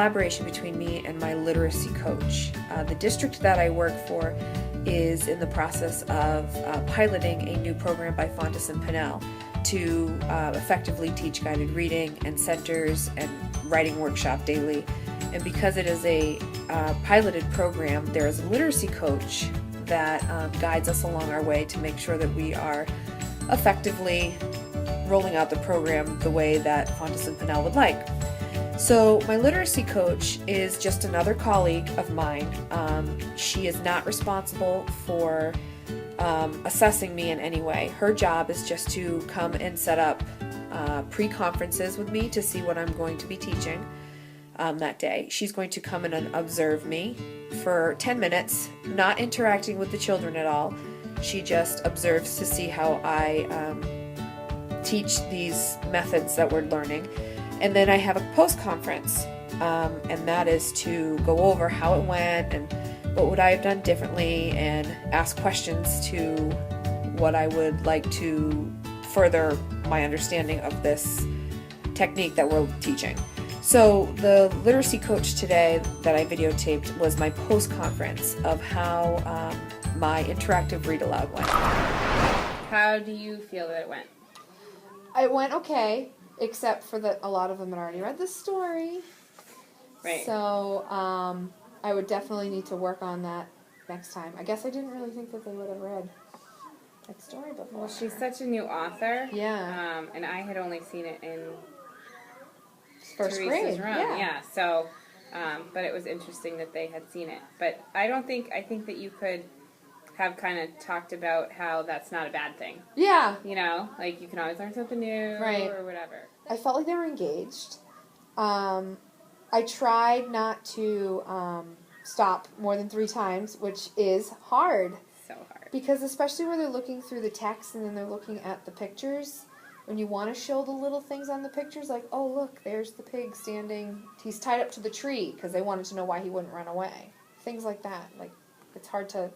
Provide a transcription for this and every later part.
collaboration between me and my literacy coach. The district that I work for is in the process of piloting a new program by Fountas and Pinnell to effectively teach guided reading and centers and writing workshop daily. And because it is a piloted program, there is a literacy coach that guides us along our way to make sure that we are effectively rolling out the program the way that Fountas and Pinnell would like. So my literacy coach is just another colleague of mine. She is not responsible for assessing me in any way. Her job is just to come and set up pre-conferences with me to see what I'm going to be teaching that day. She's going to come in and observe me for 10 minutes, not interacting with the children at all. She just observes to see how I teach these methods that we're learning. And then I have a post-conference, and that is to go over how it went and what would I have done differently and ask questions to what I would like to further my understanding of this technique that we're teaching. So the literacy coach today that I videotaped was my post-conference of how my interactive read aloud went. How do you feel that it went? It went okay, except for that a lot of them had already read the story. Right. So I would definitely need to work on that next time. I guess I didn't really think that they would have read that story before. Well, she's such a new author. Yeah. And I had only seen it in First Teresa's grade. run. Yeah. So, but it was interesting that they had seen it. But I think that you could have kind of talked about how that's not a bad thing. Yeah. You know, like you can always learn something new or whatever. I felt like they were engaged. I tried not to stop more than 3 times, which is hard. So hard. Because especially where they're looking through the text and then they're looking at the pictures, when you want to show the little things on the pictures, like, oh, look, there's the pig standing. He's tied up to the tree because they wanted to know why he wouldn't run away. Things like that. Like, it's hard to...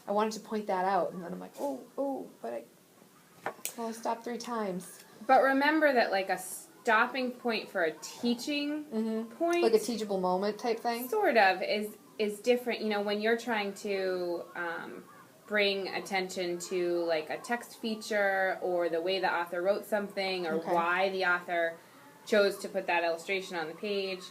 I wanted to point that out, and then I'm like, but I stopped 3 times. But remember that, like, a stopping point for a teaching point... Like a teachable moment type thing? Sort of, is different. You know, when you're trying to bring attention to, like, a text feature or the way the author wrote something or why the author chose to put that illustration on the page...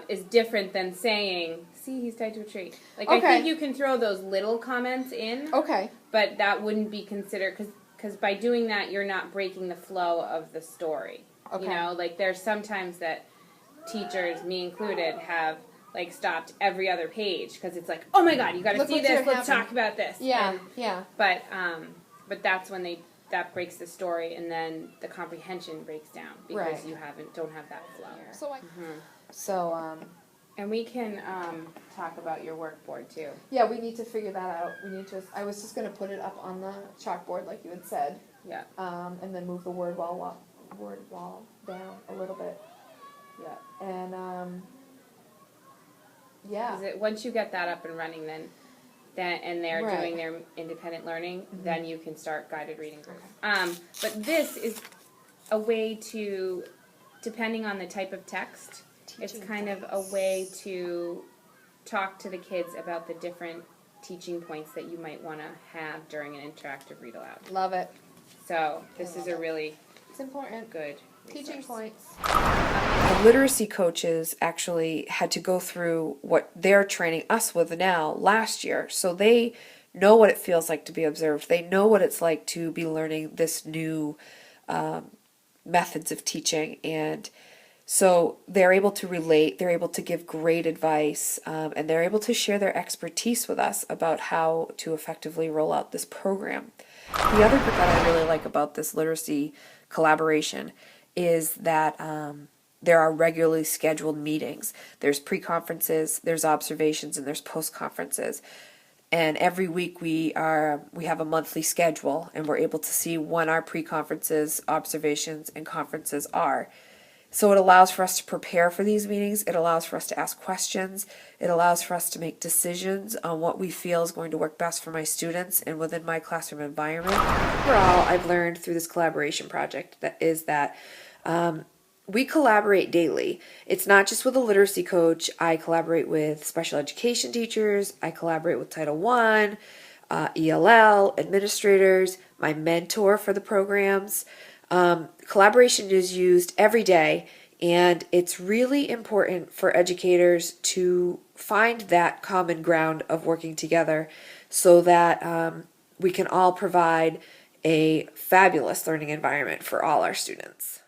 is different than saying, see, he's tied to a tree. Like, I think you can throw those little comments in. Okay. But that wouldn't be considered, because by doing that, you're not breaking the flow of the story. Okay. You know, like, there's sometimes that teachers, me included, have, like, stopped every other page, because it's like, oh my god, you gotta see this, let's talk about this. Yeah, and, But that's when that breaks the story, and then the comprehension breaks down, because you don't have that flow. So, and we can talk about your workboard too. Yeah, we need to figure that out. I was just going to put it up on the chalkboard like you had said. Yeah. And then move the word wall down a little bit. Yeah. And, yeah. Once you get that up and running, then and they're doing their independent learning, then you can start guided reading. Okay. But this is a way to, depending on the type of text, it's kind of a way to talk to the kids about the different teaching points that you might want to have during an interactive read aloud. Love it. So this is a really it's important good resource. Teaching points. The literacy coaches actually had to go through what they're training us with now last year, so they know what it feels like to be observed. They know what it's like to be learning this new methods of teaching, and so they're able to relate, they're able to give great advice, and they're able to share their expertise with us about how to effectively roll out this program. The other bit that I really like about this literacy collaboration is that there are regularly scheduled meetings. There's pre-conferences, there's observations, and there's post-conferences. And every week we have a monthly schedule, and we're able to see when our pre-conferences, observations, and conferences are. So it allows for us to prepare for these meetings. It allows for us to ask questions. It allows for us to make decisions on what we feel is going to work best for my students and within my classroom environment. Overall, I've learned through this collaboration project that we collaborate daily. It's not just with a literacy coach. I collaborate with special education teachers. I collaborate with Title I, ELL, administrators, my mentor for the programs. Collaboration is used every day, and it's really important for educators to find that common ground of working together so that we can all provide a fabulous learning environment for all our students.